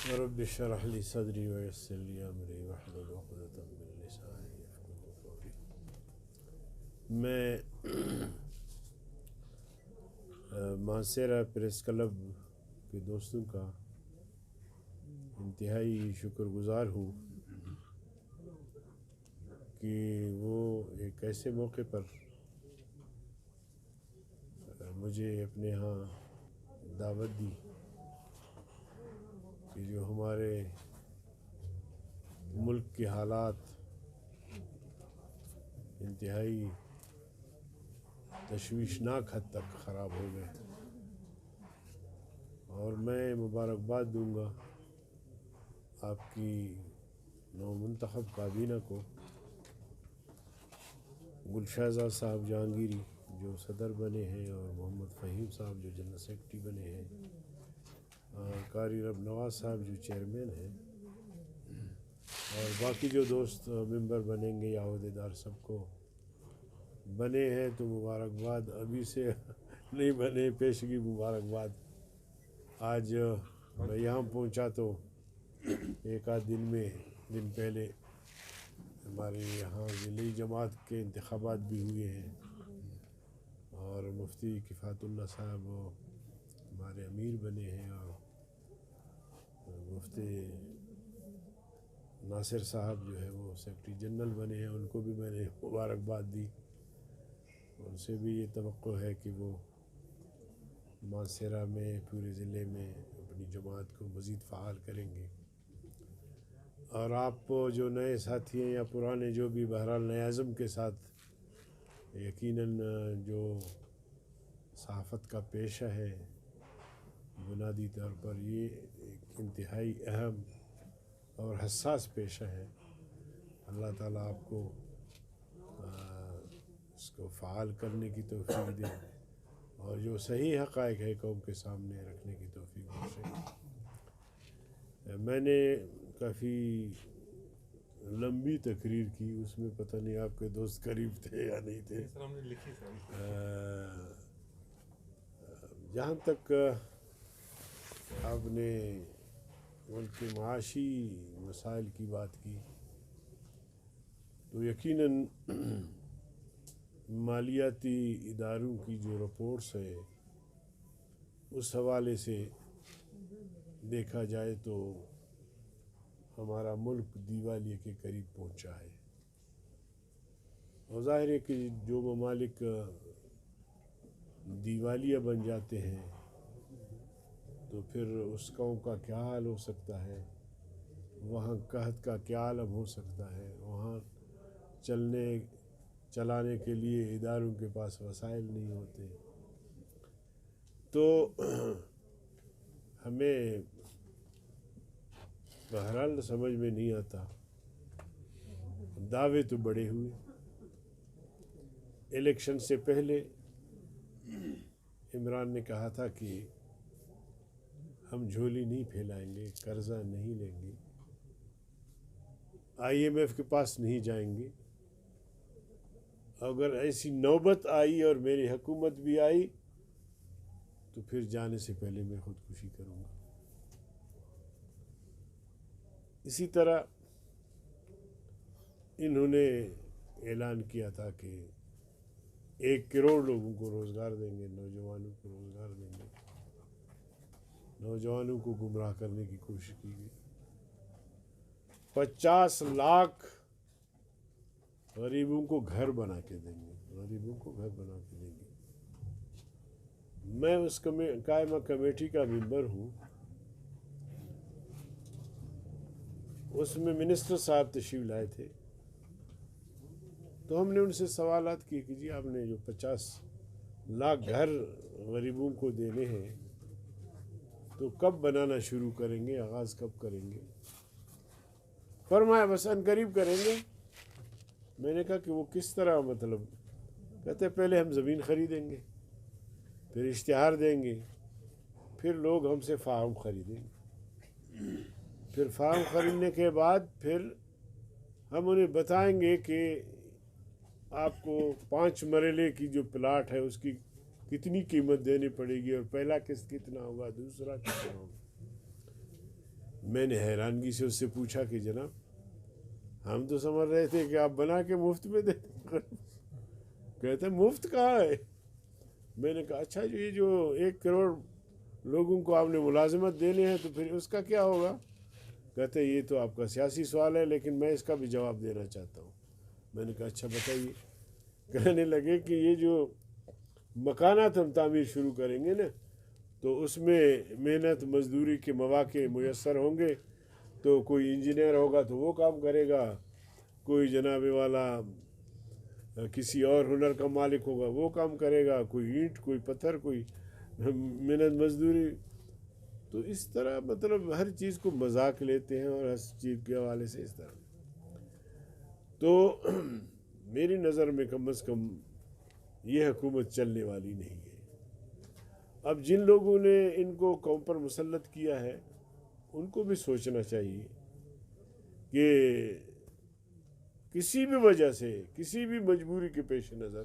رب اشرح لي صدري ويسر لي امری واحلل عقدۃ من لسانی یفقهوا قولی۔ میں مانسیرا پریس کلب کے دوستوں کا انتہائی شکر گزار ہوں کہ وہ ایک ایسے موقع پر مجھے اپنے ہاں دعوت دی کہ جو ہمارے ملک کے حالات انتہائی تشویشناک حد تک خراب ہو گئے، اور میں مبارکباد دوں گا آپ کی نو منتخب کابینہ کو، گل شہزاد صاحب جہانگیری جو صدر بنے ہیں، اور محمد فہیم صاحب جو جنرل سیکرٹری بنے ہیں، قاری رب نواز صاحب جو چیئرمین ہیں، اور باقی جو دوست ممبر بنیں گے یا عہدیدار سب کو بنے ہیں تو مبارکباد، ابھی سے نہیں بنے پیشگی مبارکباد۔ آج میں یہاں پہنچا تو ایک آدھ دن پہلے ہمارے یہاں ضلعی جماعت کے انتخابات بھی ہوئے ہیں، اور مفتی کفایت اللہ صاحب ہمارے امیر بنے ہیں، اور مفتی ناصر صاحب جو ہے وہ سیکرٹری جنرل بنے ہیں، ان کو بھی میں نے مبارکباد دی۔ ان سے بھی یہ توقع ہے کہ وہ مانسیرا میں پورے ضلع میں اپنی جماعت کو مزید فعال کریں گے۔ اور آپ جو نئے ساتھی ہیں یا پرانے جو بھی، بہرحال نئے عزم کے ساتھ یقیناً جو صحافت کا پیشہ ہے بنیادی طور پر یہ ایک انتہائی اہم اور حساس پیشہ ہے۔ اللہ تعالیٰ آپ کو اس کو فعال کرنے کی توفیق دے، اور جو صحیح حقائق ہے قوم کے سامنے رکھنے کی توفیق بخشے۔ میں نے کافی لمبی تقریر کی، اس میں پتہ نہیں آپ کے دوست قریب تھے یا نہیں تھے۔ جہاں تک آپ نے ملک کے معاشی مسائل کی بات کی تو یقیناً مالیاتی اداروں کی جو رپورٹس ہے اس حوالے سے دیکھا جائے تو ہمارا ملک دیوالیے کے قریب پہنچا ہے، اور ظاہر ہے کہ جو ممالک دیوالیہ بن جاتے ہیں تو پھر اس قوم کا کیا حال ہو سکتا ہے، وہاں قحط کا کیا عالم ہو سکتا ہے، وہاں چلانے کے لیے اداروں کے پاس وسائل نہیں ہوتے۔ تو ہمیں بہرحال سمجھ میں نہیں آتا، دعوے تو بڑے ہوئے۔ الیکشن سے پہلے عمران نے کہا تھا کہ ہم جھولی نہیں پھیلائیں گے، قرضہ نہیں لیں گے، IMF کے پاس نہیں جائیں گے، اگر ایسی نوبت آئی اور میری حکومت بھی آئی تو پھر جانے سے پہلے میں خودکشی کروں گا۔ اسی طرح انہوں نے اعلان کیا تھا کہ 1 کروڑ لوگوں کو روزگار دیں گے، نوجوانوں کو روزگار دیں گے۔ نوجوانوں کو گمراہ کرنے کی کوشش کی گئی۔ 50 لاکھ غریبوں کو گھر بنا کے دیں گے، غریبوں کو گھر بنا کے دیں گے۔ میں اس قائمہ کمیٹی کا ممبر ہوں، اس میں منسٹر صاحب تشریف لائے تھے، تو ہم نے ان سے سوالات کیے کہ جی آپ نے جو 50 لاکھ گھر غریبوں کو دینے ہیں تو کب بنانا شروع کریں گے، آغاز کب کریں گے؟ فرمایا بس ان قریب کریں گے۔ میں نے کہا کہ وہ کس طرح، مطلب؟ کہتے پہلے ہم زمین خریدیں گے، پھر اشتہار دیں گے، پھر لوگ ہم سے فارم خریدیں گے، پھر فارم خریدنے کے بعد پھر ہم انہیں بتائیں گے کہ آپ کو 5 مرلے کی جو پلاٹ ہے اس کی کتنی قیمت دینی پڑے گی، اور پہلا قسط کتنا ہوگا، دوسرا کتنا ہوگا۔ میں نے حیرانگی سے اس سے پوچھا کہ جناب ہم تو سمجھ رہے تھے کہ آپ بنا کے مفت میں دے دیں۔ کہتے ہیں مفت کہاں ہے؟ میں نے کہا اچھا یہ جو 1 کروڑ لوگوں کو آپ نے ملازمت دینے ہیں تو پھر اس کا کیا ہوگا؟ کہتے ہیں یہ تو آپ کا سیاسی سوال ہے لیکن میں اس کا بھی جواب دینا چاہتا ہوں۔ میں نے کہا اچھا بتائیے۔ کہنے لگے کہ یہ جو مکانات ہم تعمیر شروع کریں گے نا تو اس میں محنت مزدوری کے مواقع میسر ہوں گے، تو کوئی انجینئر ہوگا تو وہ کام کرے گا، کوئی جناب والا کسی اور ہنر کا مالک ہوگا وہ کام کرے گا، کوئی اینٹ کوئی پتھر کوئی محنت مزدوری۔ تو اس طرح مطلب ہر چیز کو مذاق لیتے ہیں اور ہر چیز کے حوالے سے اس طرح۔ تو میری نظر میں کم از کم یہ حکومت چلنے والی نہیں ہے۔ اب جن لوگوں نے ان کو قوم پر مسلط کیا ہے ان کو بھی سوچنا چاہیے کہ کسی بھی وجہ سے کسی بھی مجبوری کے پیش نظر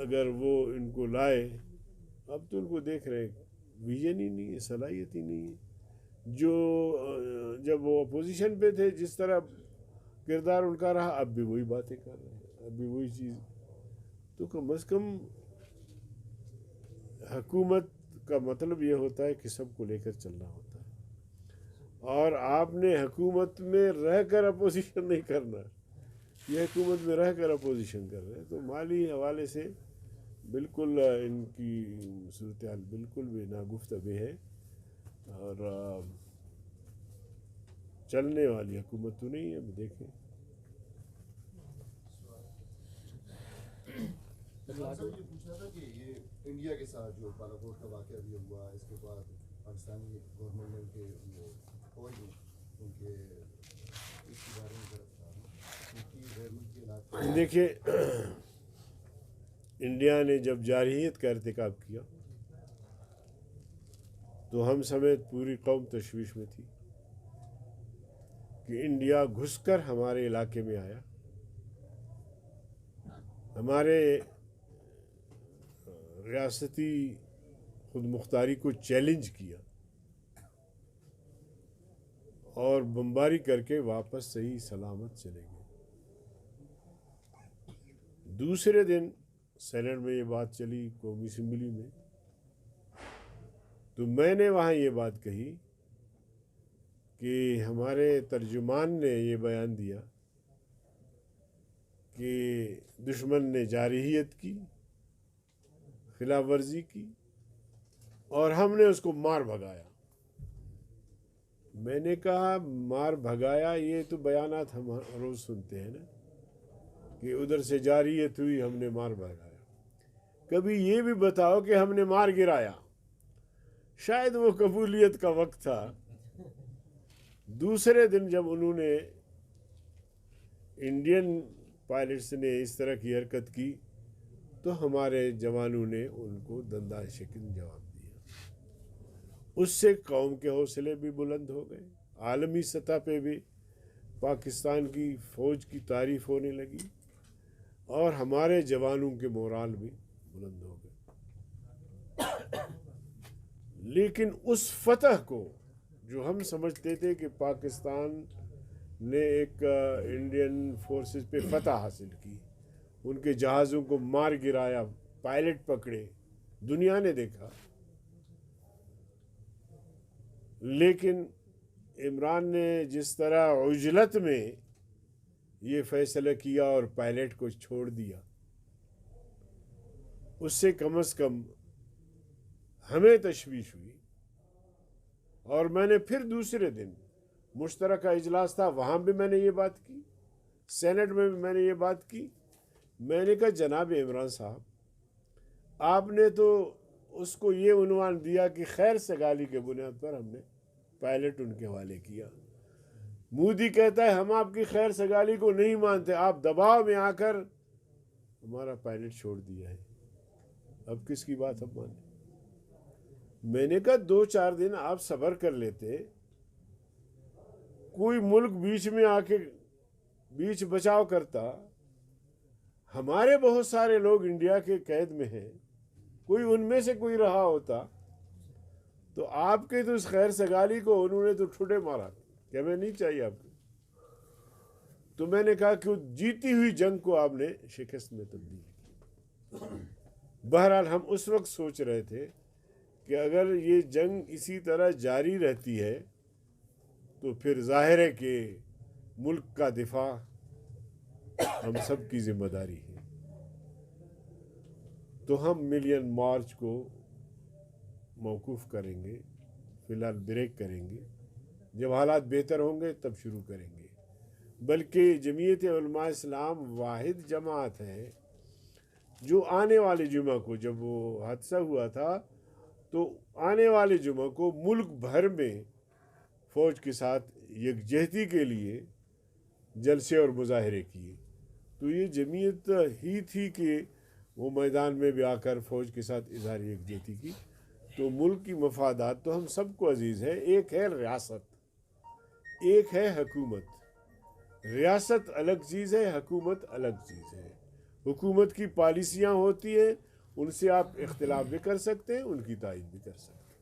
اگر وہ ان کو لائے، اب تو ان کو دیکھ رہے ویژن ہی نہیں ہے، صلاحیت ہی نہیں ہے۔ جو جب وہ اپوزیشن پہ تھے جس طرح کردار ان کا رہا اب بھی وہی باتیں کر رہے ہیں، اب بھی وہی چیز۔ تو کم از کم حکومت کا مطلب یہ ہوتا ہے کہ سب کو لے کر چلنا ہوتا ہے، اور آپ نے حکومت میں رہ کر اپوزیشن نہیں کرنا، یہ حکومت میں رہ کر اپوزیشن کر رہے ہیں۔ تو مالی حوالے سے بالکل ان کی صورتحال بالکل بھی ناگفتگو ہے، اور چلنے والی حکومت تو نہیں ہے۔ اب دیکھیں صاحب یہ پوچھنا تھا کہ یہ انڈیا کے ساتھ جو بالاکوٹ کا واقعہ بھی ہوا، اس کے بعد پاکستانی گورنمنٹ نے ان کے فوج ان کے اس کے بارے میں غیر ملکی علاقے۔ دیکھیے انڈیا نے جب جارحیت کا ارتکاب کیا تو ہم سمیت پوری قوم تشویش میں تھی کہ انڈیا گھس کر ہمارے علاقے میں آیا، ہمارے ریاستی خود مختاری کو چیلنج کیا اور بمباری کر کے واپس صحیح سلامت چلے گئے۔ دوسرے دن سینٹ میں یہ بات چلی، قومی اسمبلی میں، تو میں نے وہاں یہ بات کہی کہ ہمارے ترجمان نے یہ بیان دیا کہ دشمن نے جارحیت کی، خلاف ورزی کی، اور ہم نے اس کو مار بھگایا۔ میں نے کہا مار بھگایا، یہ تو بیانات ہم روز سنتے ہیں نا کہ ادھر سے جارحیت ہوئی ہم نے مار بھگایا، کبھی یہ بھی بتاؤ کہ ہم نے مار گرایا۔ شاید وہ قبولیت کا وقت تھا۔ دوسرے دن جب انہوں نے انڈین پائلٹس نے اس طرح کی حرکت کی تو ہمارے جوانوں نے ان کو دندان شکن جواب دیا۔ اس سے قوم کے حوصلے بھی بلند ہو گئے، عالمی سطح پہ بھی پاکستان کی فوج کی تعریف ہونے لگی، اور ہمارے جوانوں کے مورال بھی بلند ہو گئے۔ لیکن اس فتح کو جو ہم سمجھتے تھے کہ پاکستان نے ایک انڈین فورسز پہ فتح حاصل کی، ان کے جہازوں کو مار گرایا، پائلٹ پکڑے، دنیا نے دیکھا، لیکن عمران نے جس طرح عجلت میں یہ فیصلہ کیا اور پائلٹ کو چھوڑ دیا، اس سے کم از کم ہمیں تشویش ہوئی۔ اور میں نے پھر دوسرے دن مشترکہ اجلاس تھا، وہاں بھی میں نے یہ بات کی، سینٹ میں بھی میں نے یہ بات کی۔ میں نے کہا جناب عمران صاحب، آپ نے تو اس کو یہ عنوان دیا کہ خیر سگالی کے بنیاد پر ہم نے پائلٹ ان کے حوالے کیا۔ مودی کہتا ہے ہم آپ کی خیر سگالی کو نہیں مانتے، آپ دباؤ میں آ کر ہمارا پائلٹ چھوڑ دیا ہے، اب کس کی بات ہم مانیں؟ میں نے کہا 2-4 دن آپ صبر کر لیتے، کوئی ملک بیچ میں آ کے بیچ بچاؤ کرتا، ہمارے بہت سارے لوگ انڈیا کے قید میں ہیں، کوئی ان میں سے کوئی رہا ہوتا تو آپ کے تو اس خیر سگالی کو انہوں نے تو ٹھوٹے مارا کہ ہمیں نہیں چاہیے آپ کو. تو میں نے کہا کہ وہ جیتی ہوئی جنگ کو آپ نے شکست میں تبدیل کی. بہرحال ہم اس وقت سوچ رہے تھے کہ اگر یہ جنگ اسی طرح جاری رہتی ہے تو پھر ظاہر ہے کہ ملک کا دفاع ہم سب کی ذمہ داری ہے. تو ہم ملین مارچ کو موقوف کریں گے، فی الحال بریک کریں گے. جب حالات بہتر ہوں گے تب شروع کریں گے. بلکہ جمعیت علماء اسلام واحد جماعت ہے جو آنے والے جمعہ کو، جب وہ حادثہ ہوا تھا تو آنے والے جمعہ کو ملک بھر میں فوج کے ساتھ یکجہتی کے لیے جلسے اور مظاہرے کیے. تو یہ جمعیت ہی تھی کہ وہ میدان میں بھی آ کر فوج کے ساتھ اظہار یکجہتی کی. تو ملک کی مفادات تو ہم سب کو عزیز ہے. ایک ہے ریاست، ایک ہے حکومت. ریاست الگ چیز ہے، حکومت الگ چیز ہے. حکومت کی پالیسیاں ہوتی ہیں، ان سے آپ اختلاف بھی کر سکتے ہیں، ان کی تائید بھی کر سکتے ہیں.